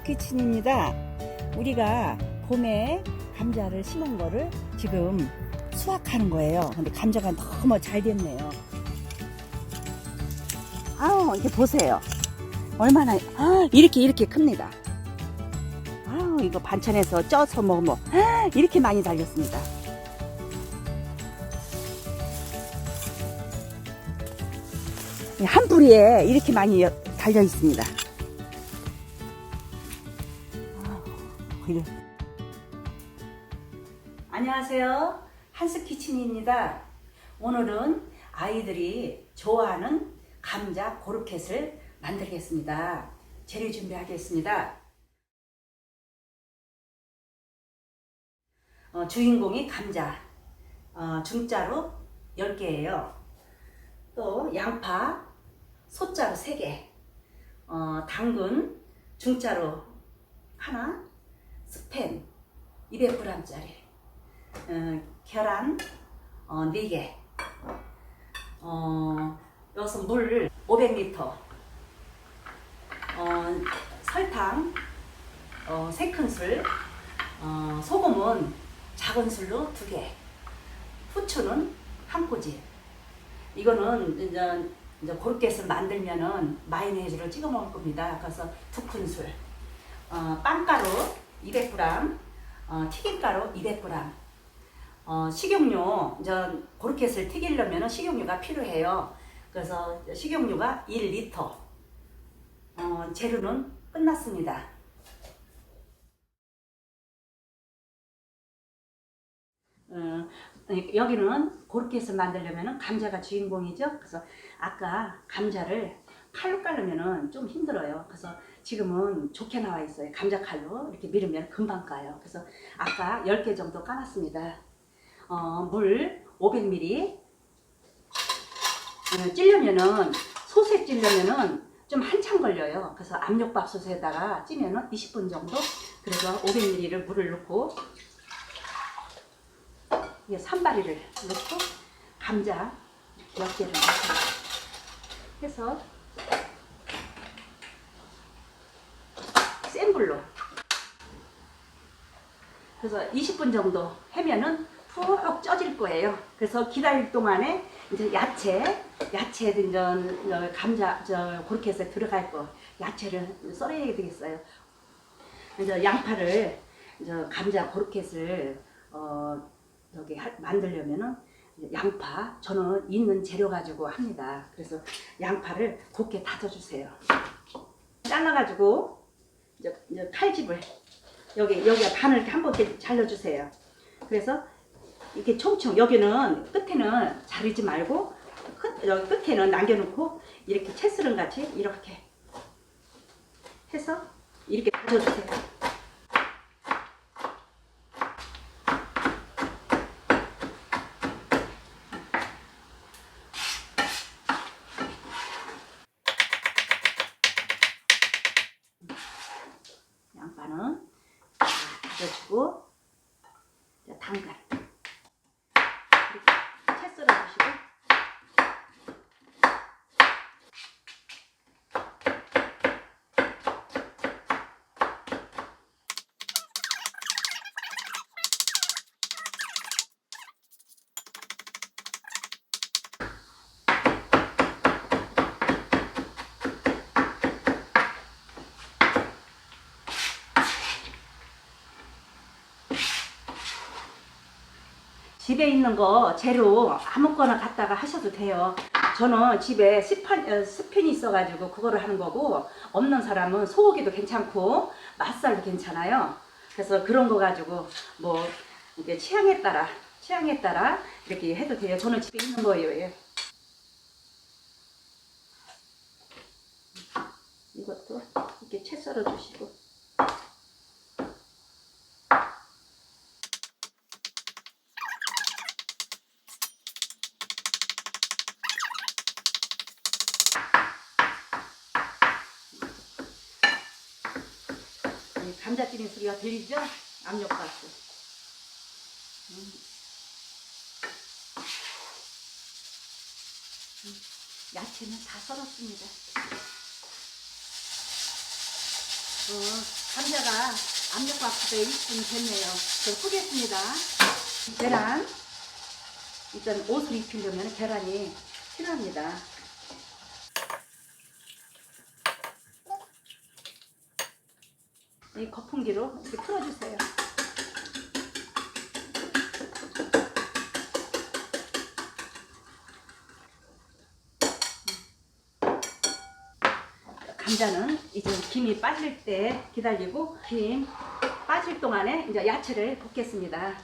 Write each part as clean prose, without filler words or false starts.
한스키친입니다. 우리가 봄에 감자를 심은 거를 지금 수확하는 거예요. 근데 감자가 너무 잘 됐네요. 아우, 이렇게 보세요. 얼마나, 이렇게 큽니다. 아우, 이거 반찬에서 쪄서 먹으면, 이렇게 많이 달렸습니다. 한 뿌리에 이렇게 많이 달려 있습니다. 안녕하세요. 한스키친입니다. 오늘은 아이들이 좋아하는 감자 고로켓을 만들겠습니다. 재료 준비하겠습니다. 주인공이 감자 중자로 10개예요. 또 양파 소자로 3개, 당근 중자로 하나, 스팸 200g짜리, 계란 4개, 여기서 물 500ml, 설탕 3큰술, 소금은 작은 술로 2개, 후추는 1꼬집. 이거는 이제 고로켓을 만들면은 마요네즈를 찍어 먹을 겁니다. 그래서 2큰술, 빵가루 200g, 튀김가루 200g, 식용유, 고로켓을 튀기려면 식용유가 필요해요. 그래서 식용유가 1리터. 재료는 끝났습니다. 여기는 고로켓을 만들려면 감자가 주인공이죠. 그래서 아까 감자를 칼로 깔으면 좀 힘들어요. 그래서 지금은 좋게 나와 있어요. 감자 칼로 이렇게 밀으면 금방 까요. 그래서 아까 10개 정도 까놨습니다. 물 500ml. 찌려면은, 솥에 찌려면은 좀 한참 걸려요. 그래서 압력밥솥에다가 찌면은 20분 정도. 그래서 500ml를 물을 넣고 산바리를 넣고 감자 몇 개를 넣고 해서 센 불로, 그래서 20분 정도 하면은 푹 쪄질 거예요. 그래서 기다릴 동안에 이제 야채도 이제 감자 고로켓에 들어갈 거 야채를 썰어야 되겠어요. 이제 양파를 이제 감자 고로켓을 여기 만들려면은 양파, 저는 있는 재료 가지고 합니다. 그래서 양파를 곱게 다져주세요. 잘라가지고 이제 칼집을 여기 반을 이렇게 한 번 잘라주세요. 그래서 이렇게 총총, 여기는 끝에는 자르지 말고 여기 끝에는 남겨놓고 이렇게 채스름 같이 이렇게 해서 이렇게 다져주세요. 양파는 다져주고, 당근 이렇게 채 썰어주시고, 집에 있는 거 재료 아무거나 갖다가 하셔도 돼요. 저는 집에 스팬이 있어가지고 그거를 하는 거고, 없는 사람은 소고기도 괜찮고 맛살도 괜찮아요. 그래서 그런 거 가지고 뭐 이게 취향에 따라 이렇게 해도 돼요. 저는 집에 있는 거예요. 이것도 이렇게 채 썰어 주시고, 감자 찌는 소리가 들리죠? 압력밥솥. 야채는 다 썰었습니다. 감자가 압력밥 에 익으면 됐네요. 그럼 푸겠습니다. 계란. 일단 옷을 입히려면 계란이 필요합니다. 이 거품기로 이렇게 풀어주세요. 감자는 이제 김이 빠질 때 기다리고 김 빠질 동안에 이제 야채를 볶겠습니다.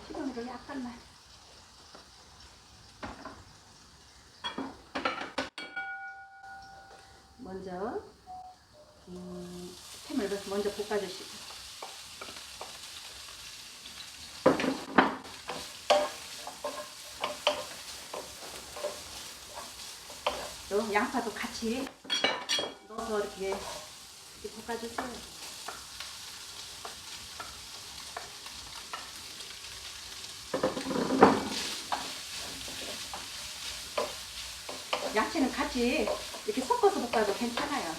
튀김으로 약간만. 먼저 햄을 먼저 볶아주시고. 또 양파도 같이 넣어서 이렇게 볶아주세요. 야채는 같이 이렇게 섞어서 볶아도 괜찮아요.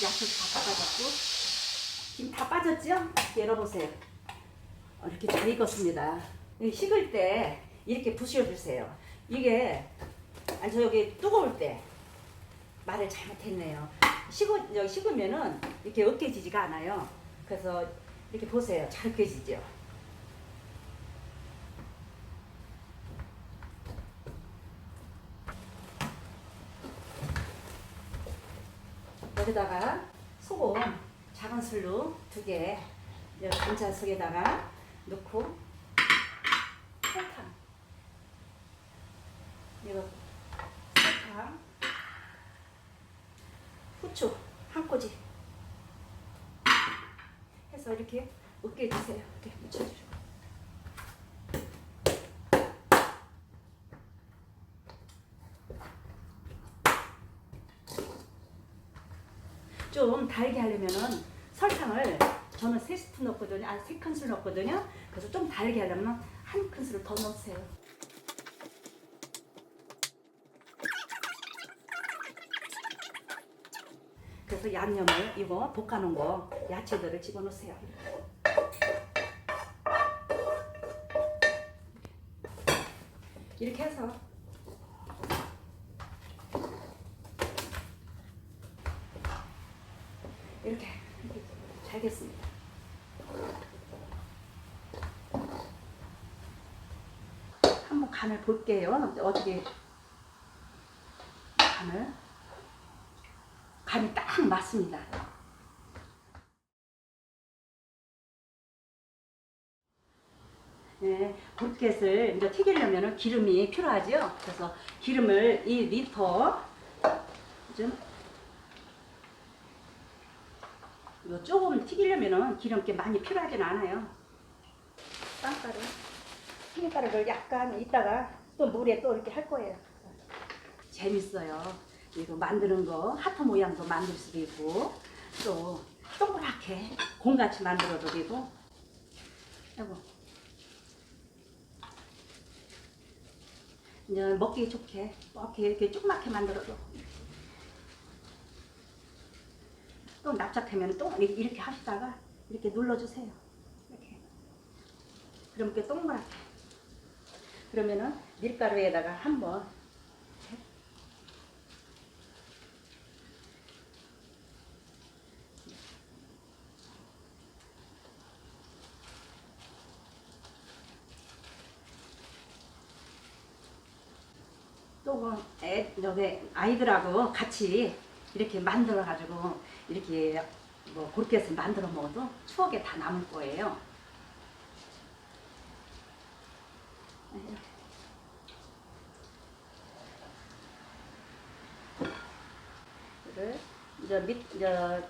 야채 다 볶아졌고 김 다 빠졌죠? 열어보세요. 이렇게 잘 익었습니다. 식을 때 이렇게 부셔주세요. 이게 여기 뜨거울 때 말을 잘못했네요. 식으면은 이렇게 으깨지지가 않아요. 그래서 이렇게 보세요. 잘 으깨지죠? 여기다가 소금 작은 술로 2개 감자 속에다가 넣고 설탕 이거 설탕 후추 1꼬지 해서 이렇게 으깨주세요. 이렇게 묻혀주고 좀 달게 하려면은 설탕을 저는 3스푼 넣거든요. 3큰술 넣거든요. 그래서 좀 달게 하려면 1큰술을 더 넣으세요. 그래서 양념을 이거 볶아놓은 거 야채들을 집어넣으세요. 이렇게 해서 이렇게 잘 됐습니다. 한번 간을 볼게요. 어떻게 간이 딱 맞습니다. 네, 볼켓을 이제 튀기려면 기름이 필요하죠. 그래서 기름을 1리터 좀 조금 튀기려면 기름기 많이 필요하진 않아요. 빵가루, 튀김가루를 약간 이따가 또 물에 또 이렇게 할 거예요. 재밌어요. 이거 만드는 거 하트 모양도 만들 수도 있고 또 동그랗게 공같이 만들어도 되고. 여보. 이제 먹기 좋게 이렇게 조그맣게 만들어도 또 납작하면 또 이렇게 하시다가 이렇게 눌러주세요. 이렇게. 그럼 이렇게 동그랗게. 그러면은 밀가루에다가 한번 또 여기 아이들하고 같이 이렇게 만들어 가지고 이렇게 뭐 그렇게 해서 만들어 먹어도 추억에 다 남을 거예요. 이거를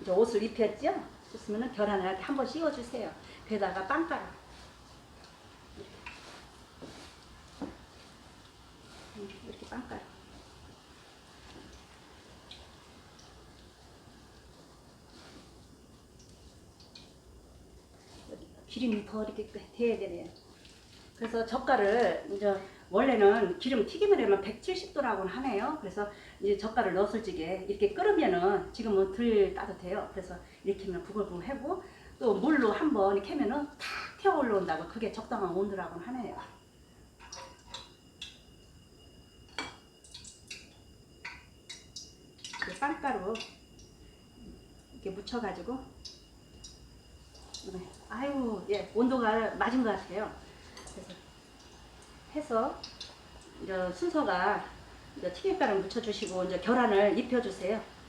이제 옷을 입혔죠? 그러면은 계란을 이렇게 한번 씌워주세요. 그에다가 빵가루. 이렇게 빵가루. 기름이 더 이렇게 돼야 되네요. 그래서 젓갈을 이제 원래는 기름 튀김을 하면 170도라고 하네요. 그래서 이제 젓갈을 넣었을 적에 이렇게 끓으면은 지금은 덜 따뜻해요. 그래서 이렇게 하면 부글부글 하고 또 물로 한번 이렇게 하면은 탁 튀어 올라온다고 그게 적당한 온도라고 하네요. 이렇게 빵가루 이렇게 묻혀가지고 아유 예 온도가 맞은 것 같아요. 그래서 해서 이제 순서가 이제 튀김가루 묻혀주시고 이제 계란을 입혀주세요.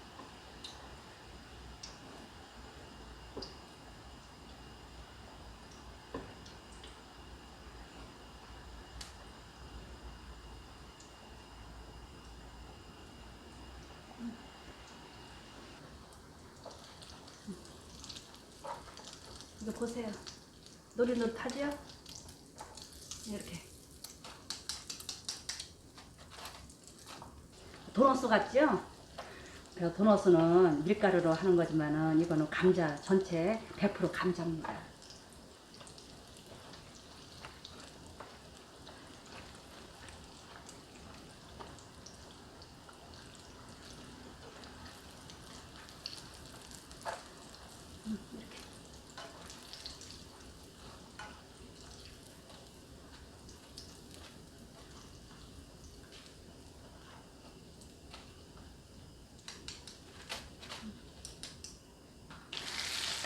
이거 보세요. 노릇노릇하죠? 이렇게 도너스 같죠? 그 도너스는 밀가루로 하는 거지만은 이거는 감자 전체 100% 감자입니다. 이렇게.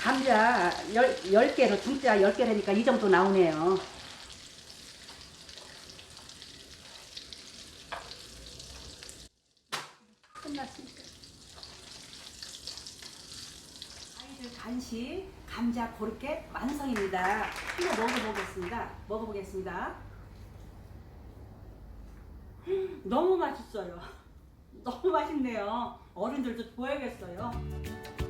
감자 10개로 중짜 10개라니까 이 정도 나오네요. 끝났습니다. 아이들 간식 감자 고르게 완성입니다. 한번 먹어보겠습니다. 너무 맛있어요. 너무 맛있네요. 어른들도 좋아하겠어요.